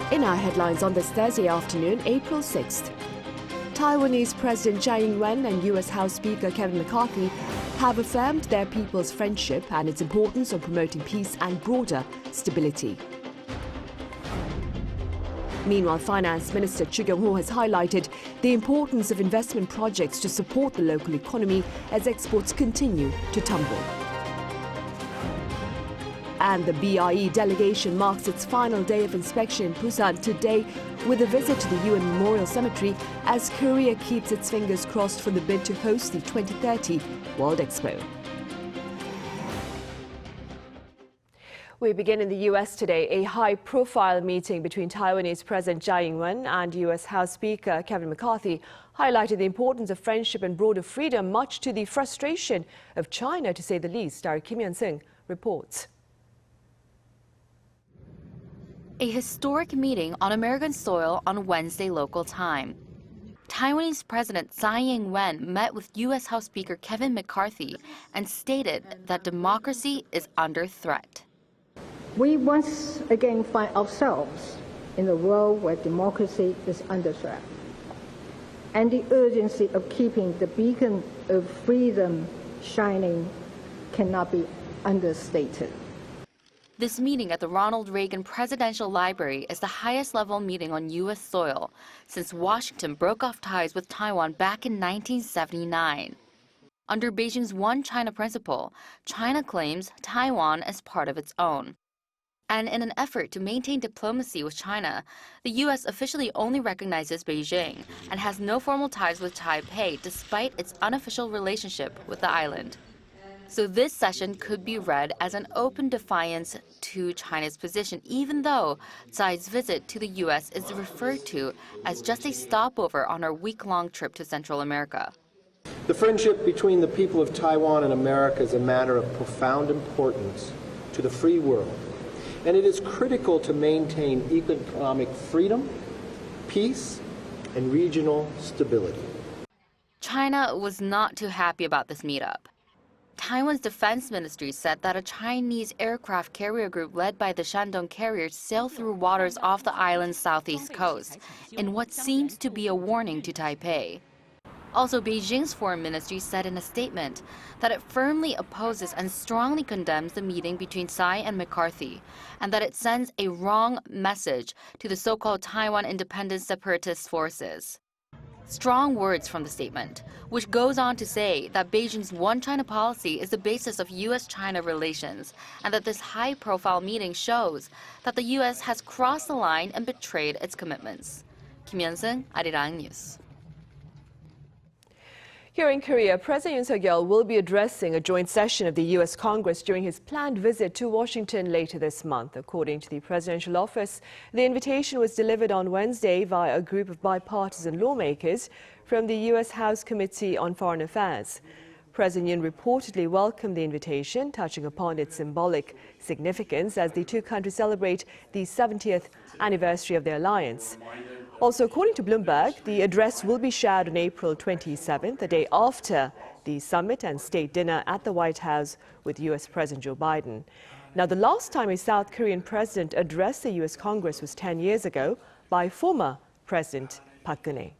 In our headlines on this Thursday afternoon, April 6th, Taiwanese President Tsai Ing-wen and U.S. House Speaker Kevin McCarthy have affirmed their people's friendship and its importance on promoting peace and broader stability. Meanwhile, Finance Minister Chu Kyung-ho has highlighted the importance of investment projects to support the local economy as exports continue to tumble. And the BRE delegation marks its final day of inspection in Busan today with a visit to the UN Memorial Cemetery as Korea keeps its fingers crossed for the bid to host the 2030 World Expo. We begin in the U.S. today. A high-profile meeting between Taiwanese President Tsai Ing-wen and U.S. House Speaker Kevin McCarthy highlighted the importance of friendship and broader freedom, much to the frustration of China, to say the least. Our Kim Hyun-sung reports. A historic meeting on American soil on Wednesday local time. Taiwanese President Tsai Ing-wen met with U.S. House Speaker Kevin McCarthy and stated that democracy is under threat. We once again find ourselves in a world where democracy is under threat, and the urgency of keeping the beacon of freedom shining cannot be understated. This meeting at the Ronald Reagan Presidential Library is the highest-level meeting on U.S. soil since Washington broke off ties with Taiwan back in 1979. Under Beijing's One China principle, China claims Taiwan as part of its own. And in an effort to maintain diplomacy with China, the U.S. officially only recognizes Beijing and has no formal ties with Taipei despite its unofficial relationship with the island. So this session could be read as an open defiance to China's position, even though Tsai's visit to the U.S. is referred to as just a stopover on her week-long trip to Central America. The friendship between the people of Taiwan and America is a matter of profound importance to the free world, and it is critical to maintain economic freedom, peace, and regional stability. China was not too happy about this meetup. Taiwan's defense ministry said that a Chinese aircraft carrier group led by the Shandong carrier sailed through waters off the island's southeast coast, in what seems to be a warning to Taipei. Also, Beijing's foreign ministry said in a statement that it firmly opposes and strongly condemns the meeting between Tsai and McCarthy, and that it sends a wrong message to the so-called Taiwan independent separatist forces. Strong words from the statement, which goes on to say that Beijing's One China policy is the basis of U.S.-China relations, and that this high-profile meeting shows that the U.S. has crossed the line and betrayed its commitments. Kim Hyun-sung, Arirang News. Here in Korea, President Yoon Suk-yeol will be addressing a joint session of the U.S. Congress during his planned visit to Washington later this month. According to the presidential office, the invitation was delivered on Wednesday via a group of bipartisan lawmakers from the U.S. House Committee on Foreign Affairs. President Yoon reportedly welcomed the invitation, touching upon its symbolic significance as the two countries celebrate the 70th anniversary of their alliance. Also, according to Bloomberg, the address will be shared on April 27th, the day after the summit and state dinner at the White House with U.S. President Joe Biden. Now, the last time a South Korean president addressed the U.S. Congress was 10 years ago by former President Park Geun-hye.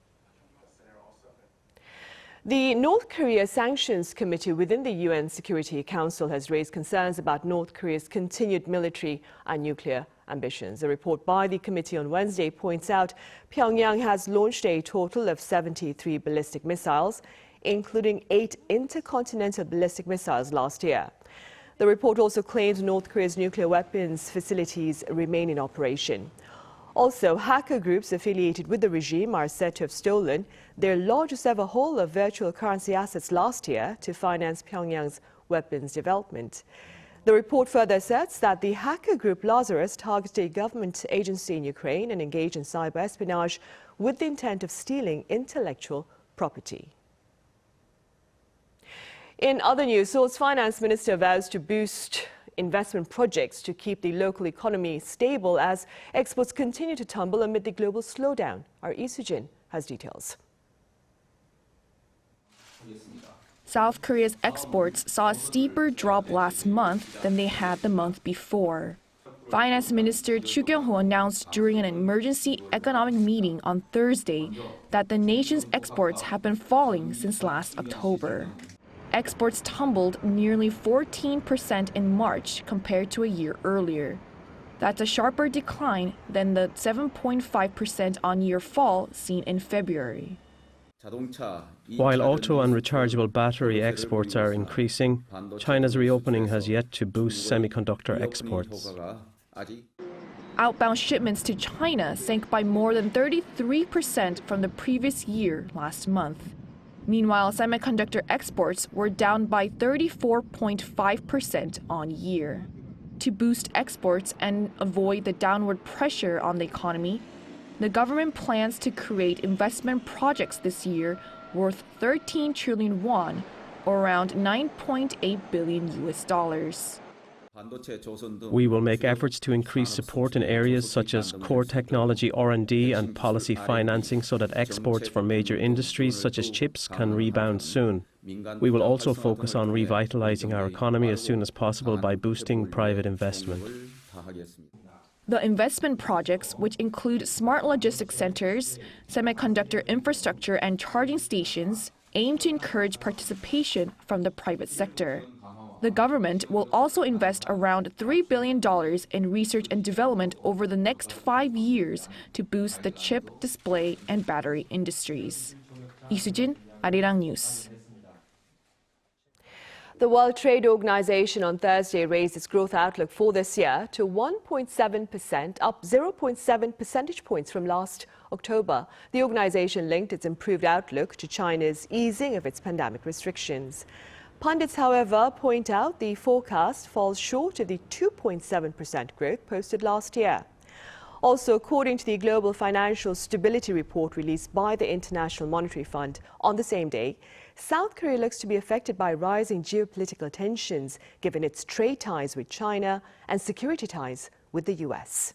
The North Korea Sanctions Committee within the UN Security Council has raised concerns about North Korea's continued military and nuclear ambitions. A report by the committee on Wednesday points out Pyongyang has launched a total of 73 ballistic missiles, including 8 intercontinental ballistic missiles last year. The report also claims North Korea's nuclear weapons facilities remain in operation. Also, hacker groups affiliated with the regime are said to have stolen their largest ever haul of virtual currency assets last year to finance Pyongyang's weapons development. The report further asserts that the hacker group Lazarus targeted a government agency in Ukraine and engaged in cyber espionage with the intent of stealing intellectual property. In other news, Seoul's finance minister vows to boost investment projects to keep the local economy stable as exports continue to tumble amid the global slowdown. Our Lee Soo-jin has details. South Korea's exports saw a steeper drop last month than they had the month before. Finance Minister Chu Kyung-ho announced during an emergency economic meeting on Thursday that the nation's exports have been falling since last October. Exports tumbled nearly 14% in March compared to a year earlier. That's a sharper decline than the 7.5% on-year fall seen in February. While auto and rechargeable battery exports are increasing, China's reopening has yet to boost semiconductor exports. Outbound shipments to China sank by more than 33% from the previous year last month. Meanwhile, semiconductor exports were down by 34.5% on year. To boost exports and avoid the downward pressure on the economy, the government plans to create investment projects this year worth 13 trillion won, or around $9.8 billion. We will make efforts to increase support in areas such as core technology R&D and policy financing so that exports for major industries such as chips can rebound soon. We will also focus on revitalizing our economy as soon as possible by boosting private investment. The investment projects, which include smart logistics centers, semiconductor infrastructure and charging stations, aim to encourage participation from the private sector. The government will also invest around $3 billion in research and development over the next 5 years to boost the chip, display, and battery industries. Lee Soo-jin, Arirang News. The World Trade Organization on Thursday raised its growth outlook for this year to 1.7%, up 0.7 percentage points from last October. The organization linked its improved outlook to China's easing of its pandemic restrictions. Pundits, however, point out the forecast falls short of the 2.7% growth posted last year. Also, according to the Global Financial Stability Report released by the International Monetary Fund on the same day, South Korea looks to be affected by rising geopolitical tensions given its trade ties with China and security ties with the U.S.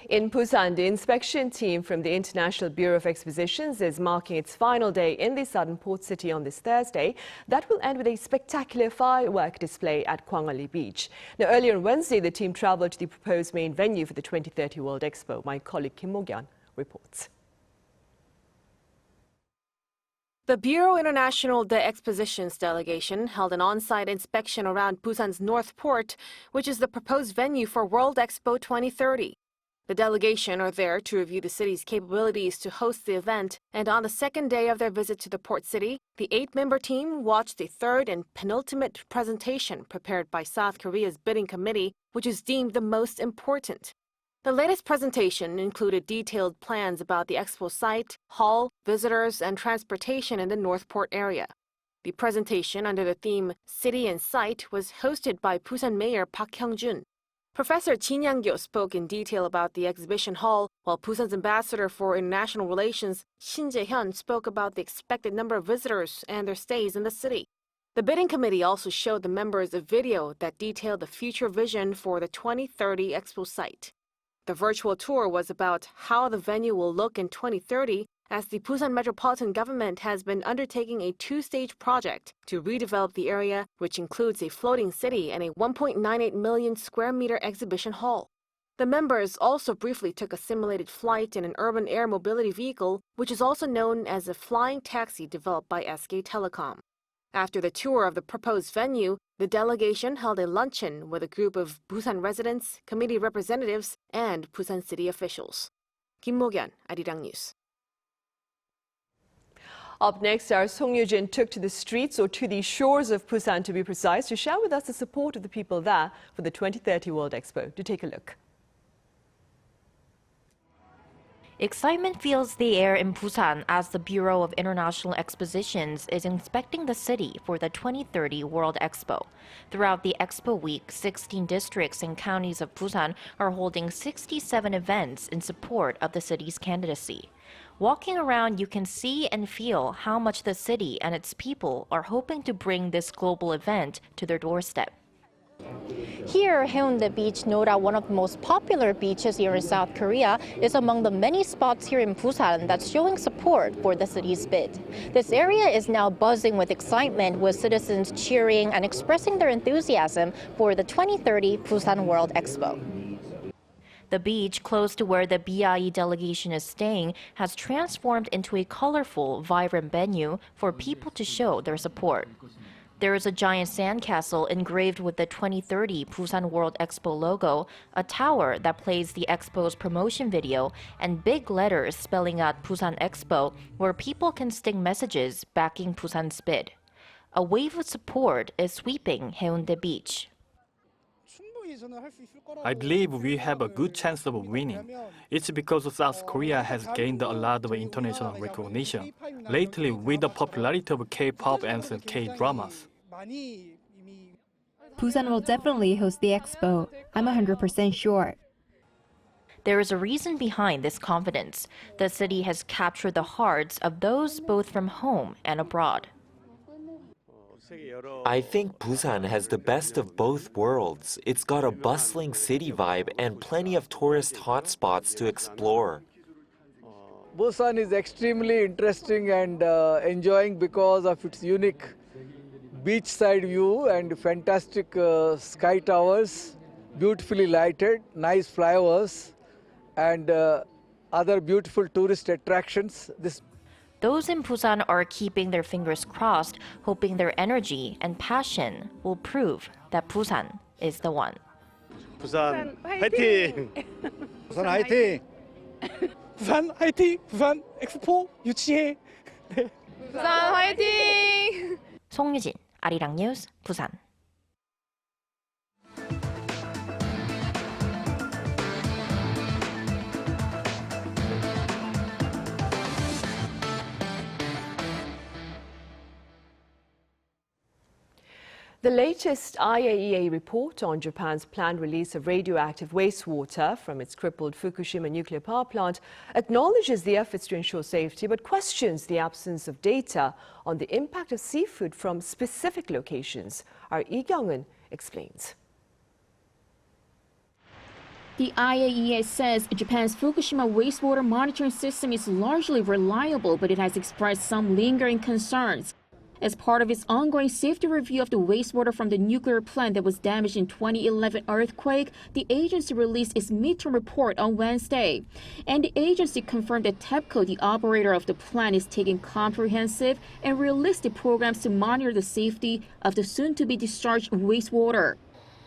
In Busan, the inspection team from the International Bureau of Expositions is marking its final day in the southern port city on this Thursday. That will end with a spectacular firework display at Gwanghwaলি Beach. Now, earlier on Wednesday, the team traveled to the proposed main venue for the 2030 World Expo. My colleague Kim Mo-gyun reports. The Bureau International de Expositions delegation held an on-site inspection around Busan's North Port, which is the proposed venue for World Expo 2030. The delegation are there to review the city's capabilities to host the event, and on the second day of their visit to the port city, the 8-member team watched the third and penultimate presentation prepared by South Korea's bidding committee, which is deemed the most important. The latest presentation included detailed plans about the expo site, hall, visitors, and transportation in the North Port area. The presentation under the theme City and Site was hosted by Busan Mayor Park Hyung-jun. Professor Jin Yang-gyo spoke in detail about the exhibition hall, while Busan's ambassador for international relations, Shin Jae-hyun, spoke about the expected number of visitors and their stays in the city. The bidding committee also showed the members a video that detailed the future vision for the 2030 Expo site. The virtual tour was about how the venue will look in 2030, as the Busan metropolitan government has been undertaking a 2-stage project to redevelop the area, which includes a floating city and a 1.98 million square meter exhibition hall. The members also briefly took a simulated flight in an urban air mobility vehicle, which is also known as a flying taxi developed by SK Telecom. After the tour of the proposed venue, the delegation held a luncheon with a group of Busan residents, committee representatives, and Busan city officials. Kim Mo-gyun, Arirang News. Up next, our Song Yoo-jin took to the streets, or to the shores of Busan to be precise, to share with us the support of the people there for the 2030 World Expo. Do take a look. Excitement fills the air in Busan as the Bureau of International Expositions is inspecting the city for the 2030 World Expo. Throughout the Expo week, 16 districts and counties of Busan are holding 67 events in support of the city's candidacy. Walking around, you can see and feel how much the city and its people are hoping to bring this global event to their doorstep. Here, Haeundae Beach, no doubt one of the most popular beaches here in South Korea, is among the many spots here in Busan that's showing support for the city's bid. This area is now buzzing with excitement, with citizens cheering and expressing their enthusiasm for the 2030 Busan World Expo. The beach, close to where the BIE delegation is staying, has transformed into a colorful, vibrant venue for people to show their support. There is a giant sandcastle engraved with the 2030 Busan World Expo logo, a tower that plays the Expo's promotion video, and big letters spelling out Busan Expo, where people can stick messages backing Busan's bid. A wave of support is sweeping Haeundae Beach. I believe we have a good chance of winning. It's because South Korea has gained a lot of international recognition lately with the popularity of K-pop and K-dramas. Busan will definitely host the expo. I'm 100% sure. There is a reason behind this confidence. The city has captured the hearts of those both from home and abroad. I think Busan has the best of both worlds. It's got a bustling city vibe and plenty of tourist hotspots to explore. Busan is extremely interesting and enjoying because of its unique beachside view and fantastic sky towers, beautifully lighted, nice flyovers, and other beautiful tourist attractions. Those in Busan are keeping their fingers crossed, hoping their energy and passion will prove that Busan is the one. Busan 화이팅! Busan 화이팅! 부산 화이팅! 부산 엑스포 유치해! 부산 화이팅! 송유진, 아리랑 뉴스, 부산. The latest IAEA report on Japan's planned release of radioactive wastewater from its crippled Fukushima nuclear power plant acknowledges the efforts to ensure safety but questions the absence of data on the impact of seafood from specific locations. Our Lee Kyung-eun explains. The IAEA says Japan's Fukushima wastewater monitoring system is largely reliable, but it has expressed some lingering concerns. As part of its ongoing safety review of the wastewater from the nuclear plant that was damaged in 2011 earthquake, the agency released its midterm report on Wednesday. And the agency confirmed that TEPCO, the operator of the plant, is taking comprehensive and realistic programs to monitor the safety of the soon-to-be discharged wastewater.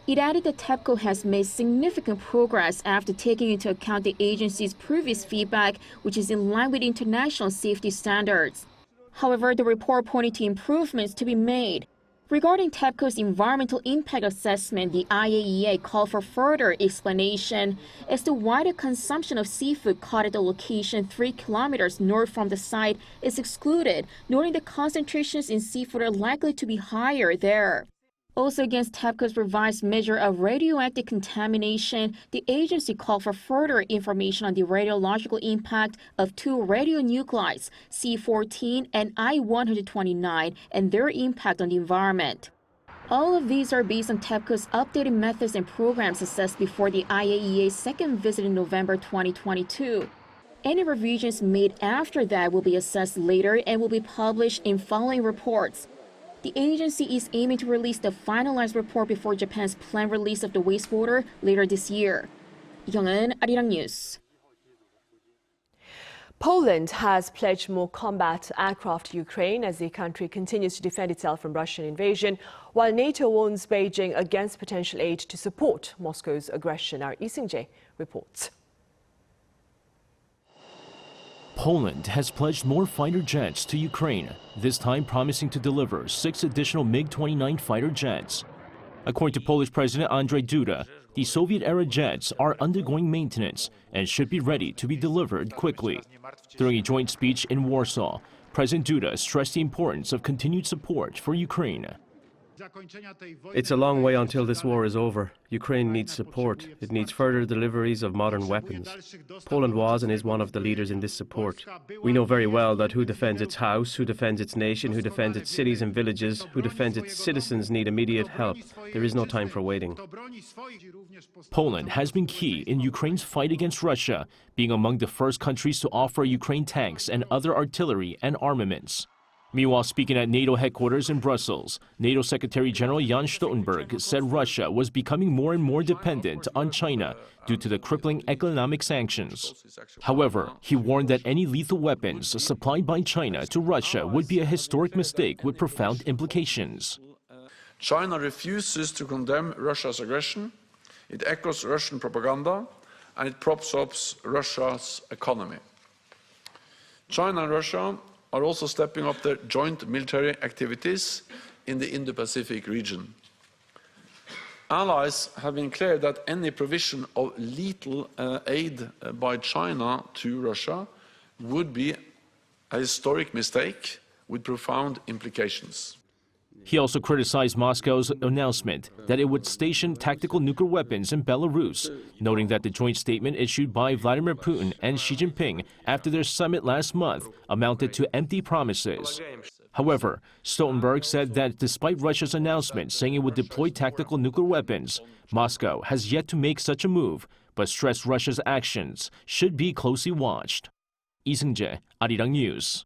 It added that TEPCO has made significant progress after taking into account the agency's previous feedback, which is in line with international safety standards. However, the report pointed to improvements to be made. Regarding TEPCO's environmental impact assessment, the IAEA called for further explanation as to why the consumption of seafood caught at the location 3 kilometers north from the site is excluded, noting the concentrations in seafood are likely to be higher there. Also against TEPCO's revised measure of radioactive contamination, the agency called for further information on the radiological impact of 2 radionuclides, C14 and I-129, and their impact on the environment. All of these are based on TEPCO's updated methods and programs assessed before the IAEA's second visit in November 2022. Any revisions made after that will be assessed later and will be published in following reports. The agency is aiming to release the finalized report before Japan's planned release of the wastewater later this year. Lee Kyung-eun, Arirang News. Poland has pledged more combat aircraft to Ukraine as the country continues to defend itself from Russian invasion, while NATO warns Beijing against potential aid to support Moscow's aggression. Our Lee Seung-jae reports. Poland has pledged more fighter jets to Ukraine, this time promising to deliver 6 additional MiG-29 fighter jets. According to Polish President Andrzej Duda, the Soviet-era jets are undergoing maintenance and should be ready to be delivered quickly. During a joint speech in Warsaw, President Duda stressed the importance of continued support for Ukraine. It's a long way until this war is over. Ukraine needs support. It needs further deliveries of modern weapons. Poland was and is one of the leaders in this support. We know very well that who defends its house, who defends its nation, who defends its cities and villages, who defends its citizens need immediate help. There is no time for waiting. Poland has been key in Ukraine's fight against Russia, being among the first countries to offer Ukraine tanks and other artillery and armaments. Meanwhile, speaking at NATO headquarters in Brussels, NATO Secretary General Jens Stoltenberg said Russia was becoming more and more dependent on China due to the crippling economic sanctions. However, he warned that any lethal weapons supplied by China to Russia would be a historic mistake with profound implications. China refuses to condemn Russia's aggression, it echoes Russian propaganda, and it props up Russia's economy. China and Russia are also stepping up their joint military activities in the Indo-Pacific region. Allies have been clear that any provision of lethal aid by China to Russia would be a historic mistake with profound implications. He also criticized Moscow's announcement that it would station tactical nuclear weapons in Belarus, noting that the joint statement issued by Vladimir Putin and Xi Jinping after their summit last month amounted to empty promises. However, Stoltenberg said that despite Russia's announcement saying it would deploy tactical nuclear weapons, Moscow has yet to make such a move, but stressed Russia's actions should be closely watched. Lee Seung-jae, Arirang News.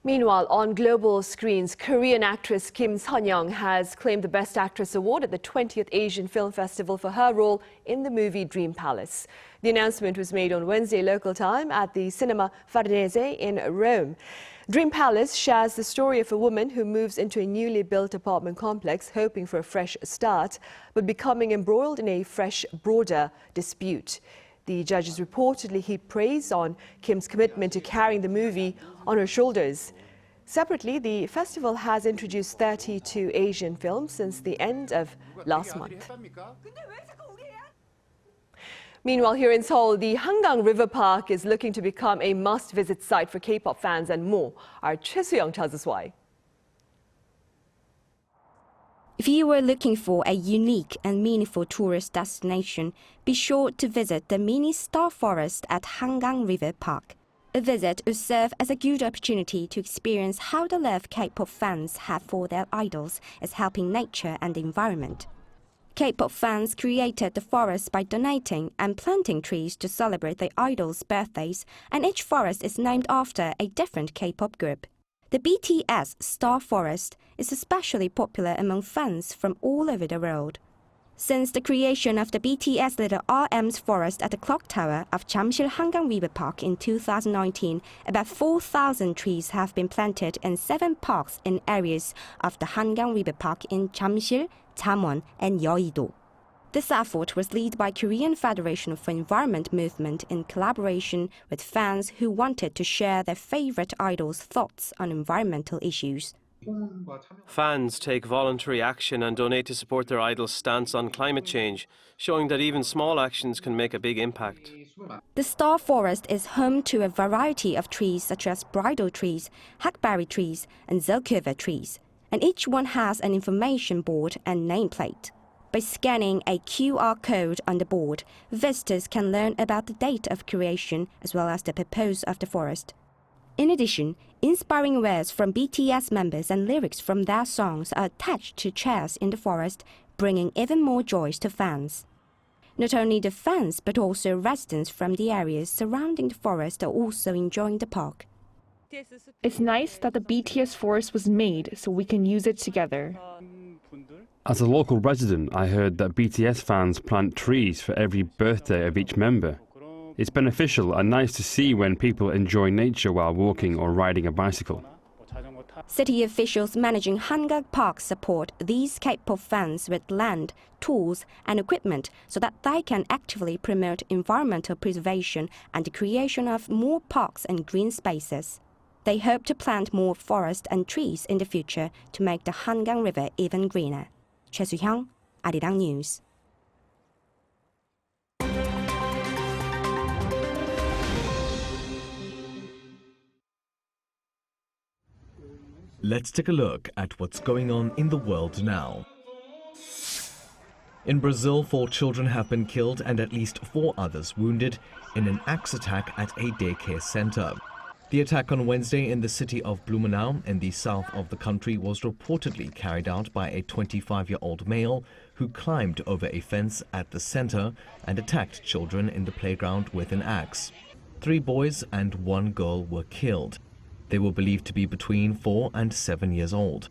Meanwhile, on global screens, Korean actress Kim Sun-young has claimed the Best Actress award at the 20th Asian Film Festival for her role in the movie Dream Palace. The announcement was made on Wednesday local time at the Cinema Farnese in Rome. Dream Palace shares the story of a woman who moves into a newly built apartment complex hoping for a fresh start, but becoming embroiled in a fresh, broader dispute. The judges reportedly heaped praise on Kim's commitment to carrying the movie on her shoulders. Separately, the festival has introduced 32 Asian films since the end of last month. Meanwhile, here in Seoul, the Hangang River Park is looking to become a must-visit site for K-pop fans and more. Our Choi Soo-young tells us why. If you were looking for a unique and meaningful tourist destination, be sure to visit the mini star forest at Hangang River Park. A visit will serve as a good opportunity to experience how the love K-pop fans have for their idols is helping nature and the environment. K-pop fans created the forest by donating and planting trees to celebrate their idols' birthdays, and each forest is named after a different K-pop group. The BTS Star Forest is especially popular among fans from all over the world. Since the creation of the BTS Little RM's forest at the clock tower of Jamsil Hangang River Park in 2019, about 4,000 trees have been planted in 7 parks in areas of the Hangang River Park in Jamsil, Jamwon, and Yeouido. This effort was led by Korean Federation for Environment Movement in collaboration with fans who wanted to share their favorite idols' thoughts on environmental issues. Fans take voluntary action and donate to support their idol's stance on climate change, showing that even small actions can make a big impact. The Star Forest is home to a variety of trees such as bridal trees, hackberry trees, and zilkova trees, and each one has an information board and nameplate. By scanning a QR code on the board, visitors can learn about the date of creation as well as the purpose of the forest. In addition, inspiring words from BTS members and lyrics from their songs are attached to chairs in the forest, bringing even more joys to fans. Not only the fans, but also residents from the areas surrounding the forest are also enjoying the park. It's nice that the BTS forest was made so we can use it together. As a local resident, I heard that BTS fans plant trees for every birthday of each member. It's beneficial and nice to see when people enjoy nature while walking or riding a bicycle. City officials managing Hangang Park support these K-pop fans with land, tools and equipment so that they can actively promote environmental preservation and the creation of more parks and green spaces. They hope to plant more forests and trees in the future to make the Hangang River even greener. Choi Soo-young, Arirang News. Let's take a look at what's going on in the world now. In Brazil, 4 children have been killed and at least 4 others wounded in an axe attack at a daycare center. The attack on Wednesday in the city of Blumenau in the south of the country was reportedly carried out by a 25-year-old male who climbed over a fence at the center and attacked children in the playground with an axe. 3 boys and 1 girl were killed. They were believed to be between 4 and 7 years old.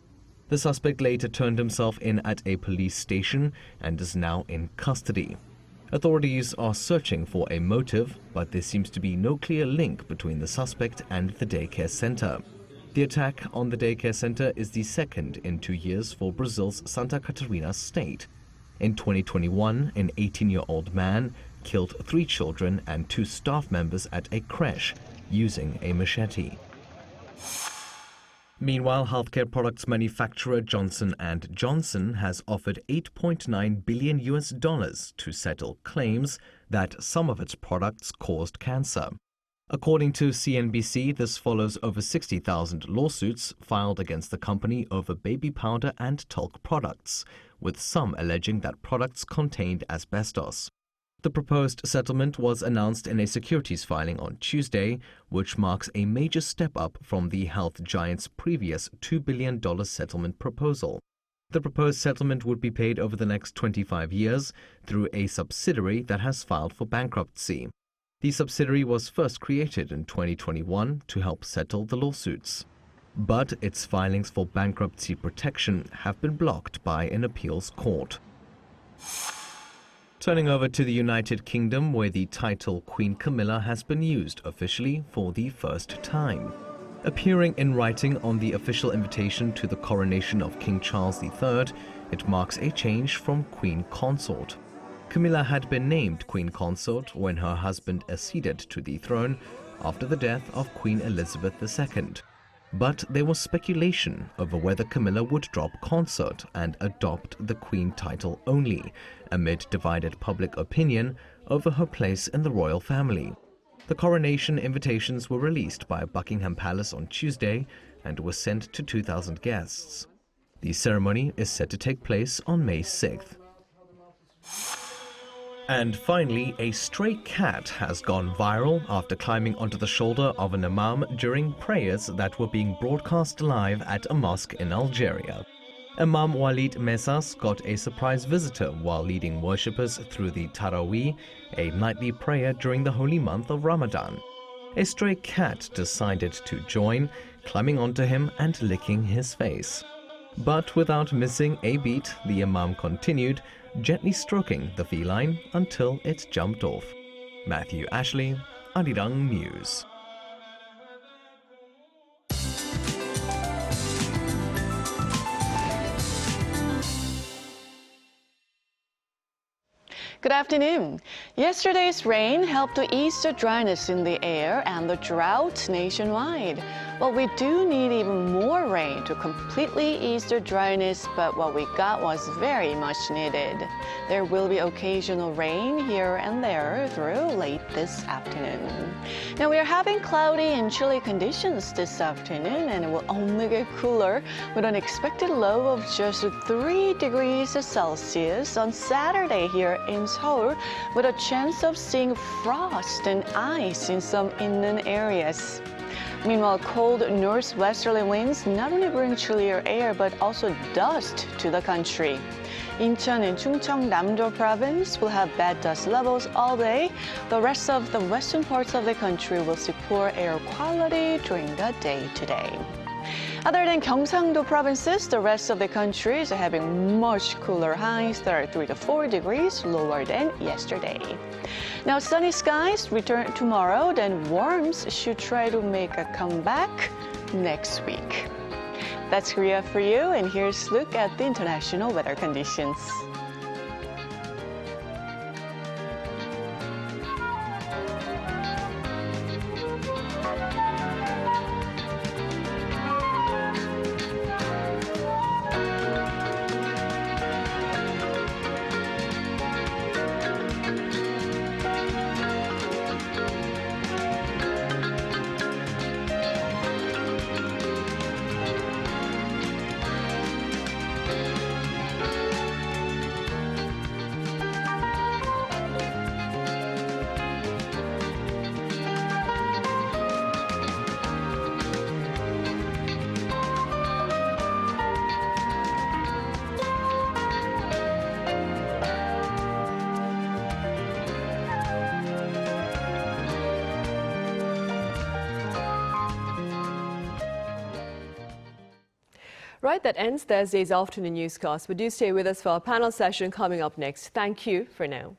The suspect later turned himself in at a police station and is now in custody. Authorities are searching for a motive, but there seems to be no clear link between the suspect and the daycare center. The attack on the daycare center is the second in 2 years for Brazil's Santa Catarina state. In 2021, an 18-year-old man killed 3 children and 2 staff members at a creche using a machete. Meanwhile, healthcare products manufacturer Johnson & Johnson has offered $8.9 billion to settle claims that some of its products caused cancer. According to CNBC, this follows over 60,000 lawsuits filed against the company over baby powder and talc products, with some alleging that products contained asbestos. The proposed settlement was announced in a securities filing on Tuesday, which marks a major step up from the health giant's previous $2 billion settlement proposal. The proposed settlement would be paid over the next 25 years through a subsidiary that has filed for bankruptcy. The subsidiary was first created in 2021 to help settle the lawsuits. But its filings for bankruptcy protection have been blocked by an appeals court. Turning over to the United Kingdom, where the title Queen Camilla has been used officially for the first time. Appearing in writing on the official invitation to the coronation of King Charles III, it marks a change from Queen Consort. Camilla had been named Queen Consort when her husband acceded to the throne after the death of Queen Elizabeth II. But there was speculation over whether Camilla would drop consort and adopt the Queen title only, amid divided public opinion over her place in the royal family. The coronation invitations were released by Buckingham Palace on Tuesday and were sent to 2,000 guests. The ceremony is set to take place on May 6th. And finally, a stray cat has gone viral after climbing onto the shoulder of an imam during prayers that were being broadcast live at a mosque in Algeria. Imam Walid Mesas got a surprise visitor while leading worshippers through the Taraweeh, a nightly prayer during the holy month of Ramadan. A stray cat decided to join, climbing onto him and licking his face. But without missing a beat, the imam continued, gently stroking the feline until it jumped off. Matthew Ashley, Arirang News. Good afternoon. Yesterday's rain helped to ease the dryness in the air and the drought nationwide. But we do need even more rain to completely ease the dryness, but what we got was very much needed. There will be occasional rain here and there through late this afternoon. Now we are having cloudy and chilly conditions this afternoon, and it will only get cooler with an expected low of just 3 degrees Celsius on Saturday here in Seoul, with a chance of seeing frost and ice in some inland areas. Meanwhile, cold northwesterly winds not only bring chillier air but also dust to the country. Incheon and Chungcheong Namdo province will have bad dust levels all day. The rest of the western parts of the country will see poor air quality during the day today. Other than Gyeongsangdo provinces, the rest of the country is having much cooler highs that are 3 to 4 degrees lower than yesterday. Now sunny skies return tomorrow, then warms should try to make a comeback next week. That's Korea for you, and here's a look at the international weather conditions. Right, that ends Thursday's afternoon newscast. But do stay with us for our panel session coming up next. Thank you for now.